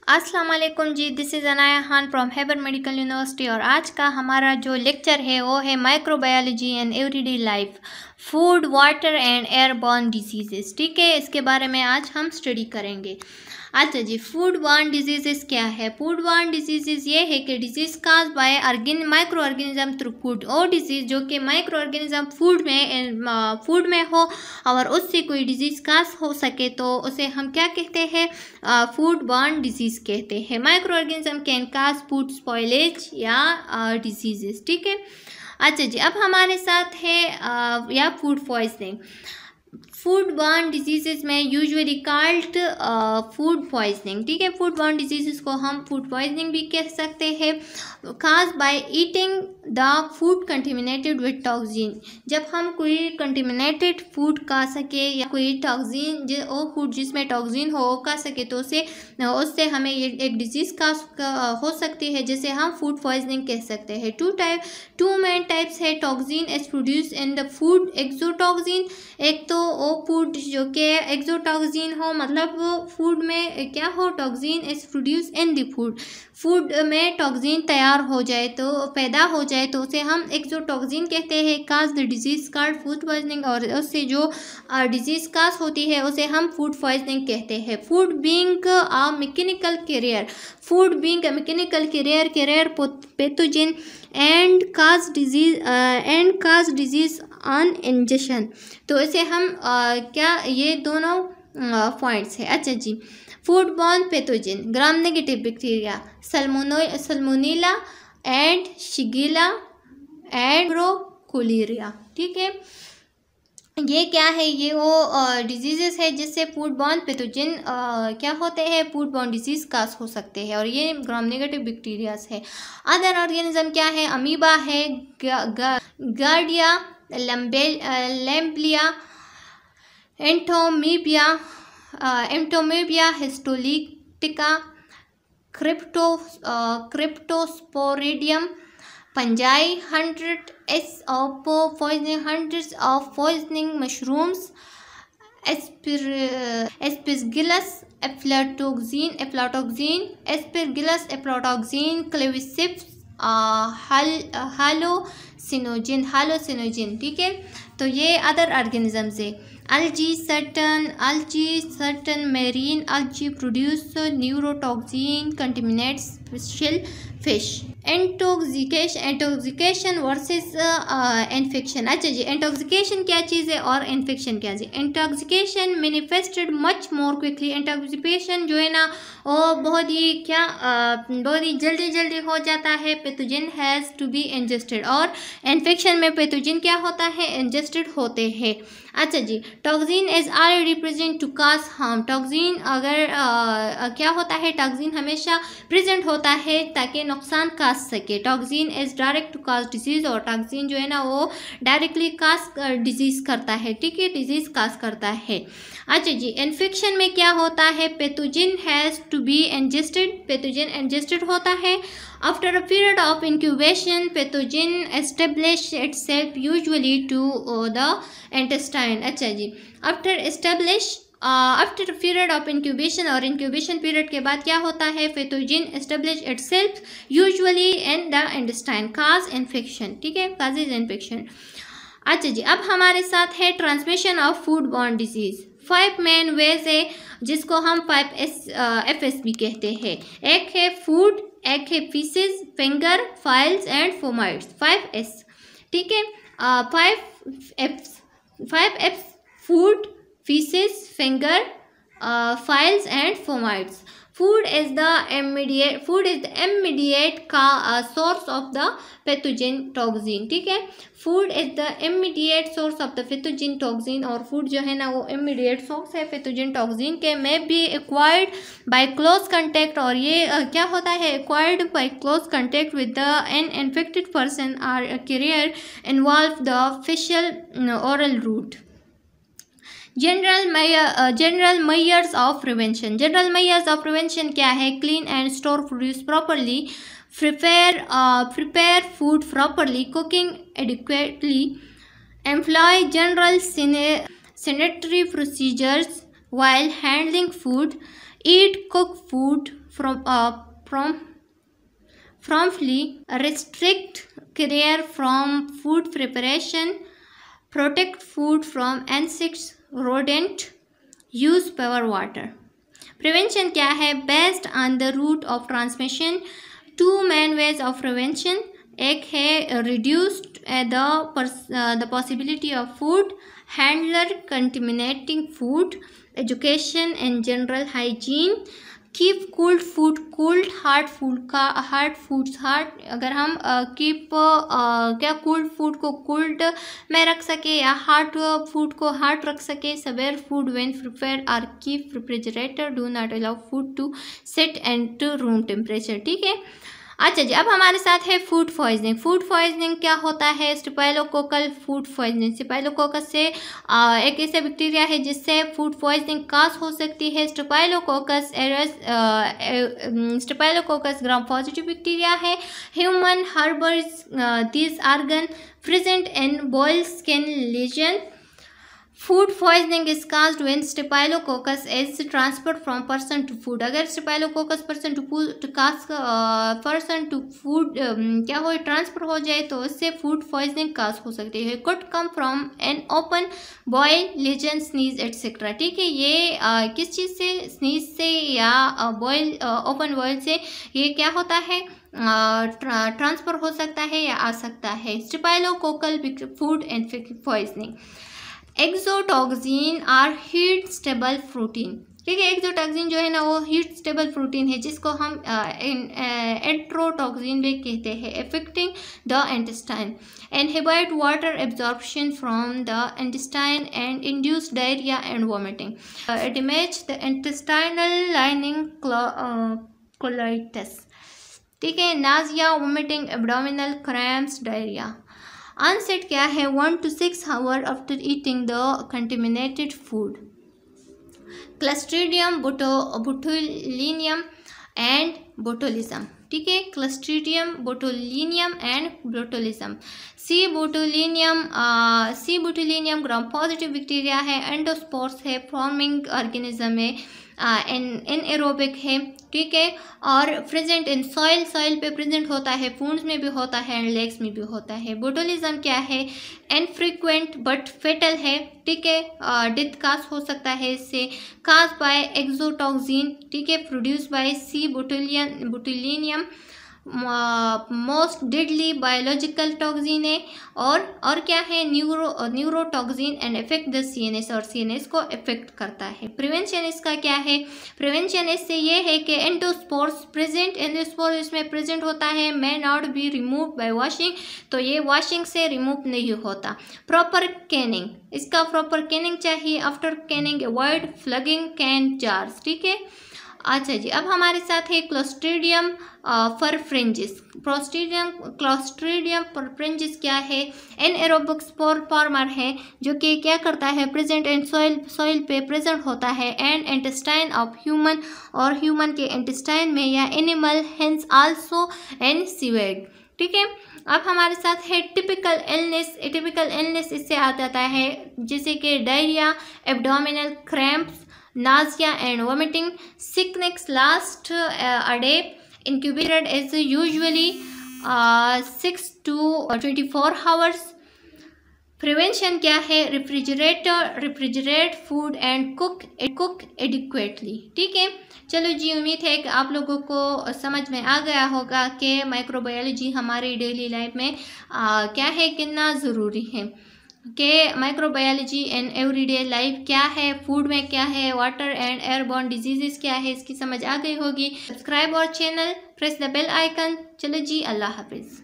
अस्सलाम वालेकुम जी, this is Anaya Khan from Khyber medical university. और आज का हमारा जो लेक्चर है वो है microbiology and everyday life, food, water and airborne diseases. ठीक है, इसके बारे में आज हम स्टडी करेंगे। अच्छा जी, फूड बॉर्न डिजीज़ेस क्या है? फूड बॉर्न डिजीज़ेस ये है कि disease cause by micro organism through food. और डिजीज़ जो कि माइक्रो ऑर्गेनिज्म फूड में हो और उससे कोई डिजीज़ काज हो सके तो उसे हम क्या कहते हैं? फूड बॉर्न डिजीज़ कहते हैं। Micro organism can cause food spoilage या डिजीज़ेस। ठीक है। अच्छा जी, अब हमारे साथ है या food poisoning. Food borne diseases में यूजुअली कॉल्ड फूड पॉइजनिंग। ठीक है, फूड बॉर्न डिजीज़ेस को हम फूड पॉइजनिंग भी कह सकते हैं। Cause by eating the food contaminated with toxin. जब हम कोई कंटेमिनेटेड फूड खा सके या कोई टॉक्सिन वो फूड जिसमें टॉक्सिन हो खा सके तो उससे हमें ये एक डिजीज़ हो सकती है जिसे हम फूड पॉइजनिंग कह सकते हैं। टू मेन टाइप्स है toxin as produce in the food. Exotoxin, एक तो वो फूड जो कि एक्सोटॉक्सिन हो, मतलब फूड में क्या हो, toxin is produce in the food में टॉक्सिन तैयार हो जाए तो पैदा हो जाए तो उसे हम एक्सोटॉक्सिन कहते हैं। काज the disease called food poisoning, और उससे जो डिजीज काज होती है उसे हम फूड पॉइजनिंग कहते हैं। Food being a mechanical carrier, food being a mechanical carrier pathogen and cause disease on injection. तो इसे हम क्या, ये दोनों पॉइंट्स है। अच्छा जी, food borne pathogen, gram negative bacteria, salmonella and shigella and ब्रोकोलिरिया। ठीक है, ये क्या है? ये वो डिजीजेस है जिससे फूड बॉर्न पैथोजन क्या होते हैं, फूड बॉर्न डिजीज काज हो सकते हैं, और ये ग्राम नेगेटिव बैक्टीरियाज है। अदर ऑर्गेनिज्म क्या है? अमीबा है, giardia, lamblia, entamoeba histolytica, cryptosporidium, fungi, hundreds of poisoning mushrooms, Aspergillus aflatoxin, Aspergillus aflatoxin, Claviceps, hallucinogen। ठीक है, तो ये अदर ऑर्गेनिजम्स है। algae, certain marine algae produce neurotoxin, contaminates fish। Intoxication versus infection. अच्छा जी, इंटॉक्सिकेशन क्या चीज़ है और इन्फेक्शन क्या चीज़? Intoxication manifested much more quickly. Intoxication जो है ना वो बहुत ही जल्दी हो जाता है। Pathogen has to be ingested, और इन्फेक्शन में पैथोजन क्या होता है? इंजेस्टेड होते हैं। अच्छा जी, toxin is already present to cause harm. Toxin अगर क्या होता है? टॉक्सिन हमेशा प्रेजेंट होता है ताकि नुकसान काज सके। Toxin is direct to cause disease, और टॉक्सिन जो है ना वो डायरेक्टली काज डिजीज करता है। ठीक है, डिजीज काज करता है। अच्छा जी, इन्फेक्शन में क्या होता है? Pathogen has to be ingested, pathogen ingested होता है। After a period of incubation pathogen establish itself usually to the intestine. अच्छा जी, आफ्टर पीरियड ऑफ इंक्यूबेशन, और इंक्यूबेशन पीरियड के बाद क्या होता है? Pathogen establish itself usually in the intestine, cause infection. ठीक है, काजेज इन्फेक्शन। अच्छा जी, अब हमारे साथ है transmission of food borne disease. 5 main ways है जिसको हम 5 भी कहते हैं। एक है फूड, एक है feces, finger, files and fomites. 5S। ठीक है, 5F, food, feces, finger, files and fomites. Food is the immediate source of the pathogen toxin। ठीक है, food is the immediate source of the pathogen toxin, और food जो है ना वो immediate source है पैथोजन टॉक्सिन के। May be acquired by close contact, और ये क्या होता है? Acquired by close contact with the an infected person और carrier involve the facial oral route. General measures of prevention. General measures of prevention क्या है? Clean and store produce properly, prepare food properly, cooking adequately, employ general sanitary procedures while handling food, eat cooked food promptly restrict career from food preparation, protect food from insects, rodent, use pure water. Prevention क्या है? Based on the route of transmission, two main ways of prevention. एक है reduced the possibility of food handler contaminating food, education and general hygiene. Keep cold food cold, hard foods hard, अगर हम keep क्या cold food को cold में रख सके या हार्ड फूड को हार्ड रख सके. Serve food when prepared or keep refrigerator, do not allow food to set and to room temperature. ठीक है. अच्छा जी, अब हमारे साथ है फूड पॉइजनिंग. फूड पॉइजनिंग क्या होता है? Staphylococcal food poisoning. स्टेफाइलोकोकस से एक ऐसा बैक्टीरिया है जिससे फूड पॉइजनिंग काज हो सकती है. Staphylococcus aureus staphylococcus gram positive bacteria है. Human harbours this organ present in boil skin lesion. Food poisoning is caused when staphylococcus is transferred from person to food. अगर स्टेफाइलोकोकस पर्सन टू फूड क्या हो transfer हो जाए तो उससे food poisoning काज हो सकती है. Could come from an open boil, lesion, sneeze etcetera. ठीक है. ये किस चीज़ से? स्नीज से या बॉयल ओपन बॉयल से ये क्या होता है? ट्रांसफर हो सकता है या आ सकता है. Staphylococcal food and poisoning. Exotoxin are heat stable protein. ठीक है. एक्सोटॉक्सिन जो है ना वो हीट स्टेबल प्रोटीन है जिसको हम एंट्रोटॉक्सिन भी कहते हैं. Affecting the intestine, inhibit water absorption from the intestine and induce diarrhoea and vomiting. Damage the intestinal lining, colitis. ठीक है. Nazia, vomiting, abdominal cramps, diarrhoea. Onset क्या है? 1 to 6 hours after eating the contaminated food. Clostridium botulinum and botulism. ठीक है. Clostridium botulinum and botulism. C botulinum gram positive bacteria है. Endospores है. Forming organism है. Anaerobic है. ठीक है. और प्रेजेंट इन सॉइल पे प्रेजेंट होता है. फूड्स में भी होता है एंड लेग्स में भी होता है. बोटुलिज्म क्या है? इनफ्रीक्वेंट बट फेटल है. ठीक है. डेथ काज हो सकता है इससे. Cause by exotoxin. ठीक है. Produce by C botulinum. Most deadly biological toxin है. और क्या है? Neurotoxin and effect the CNS, और सीएनएस को इफेक्ट करता है. प्रिवेंशन इसका क्या है? प्रिवेंशन इससे ये है कि एंडोस्पोर्स प्रेजेंट, एंडोस्पोर इसमें प्रेजेंट होता है, may not be remove by washing. तो ये वॉशिंग से रिमूव नहीं होता. प्रॉपर कैनिंग, इसका प्रॉपर कैनिंग चाहिए. After canning avoid flagging can jars. ठीक है. अच्छा जी, अब हमारे साथ है क्लोस्ट्रीडियम परफ्रेंजिस. क्लोस्ट्रीडियम परफ्रेंजिस क्या है? एनएरोबिक स्पोर फॉर्मर है जो कि क्या करता है? प्रेजेंट इन सॉइल पे प्रेजेंट होता है एंड इंटेस्टाइन ऑफ ह्यूमन, और ह्यूमन के इंटेस्टाइन में या animal, hence also and seaweed. ठीक है. अब हमारे साथ है टिपिकल इलनेस. टिपिकल इलनेस इससे आ जाता है जैसे कि diarrhoea, abdominal cramps, nausea and vomiting. Sickness lasts a day. Incubated is usually 6 to 24 hours. Prevention क्या है? refrigerate food and cook adequately. ठीक है. चलो जी, उम्मीद है कि आप लोगों को समझ में आ गया होगा कि माइक्रोबायोलॉजी हमारे डेली लाइफ में क्या है, कितना ज़रूरी है. कि माइक्रोबायोलॉजी एंड एवरीडे लाइफ क्या है, फूड में क्या है, वाटर एंड एयरबॉर्न डिजीजेस क्या है, इसकी समझ आ गई होगी. सब्सक्राइब और channel, press the bell icon. चलो जी, अल्लाह हाफिज़.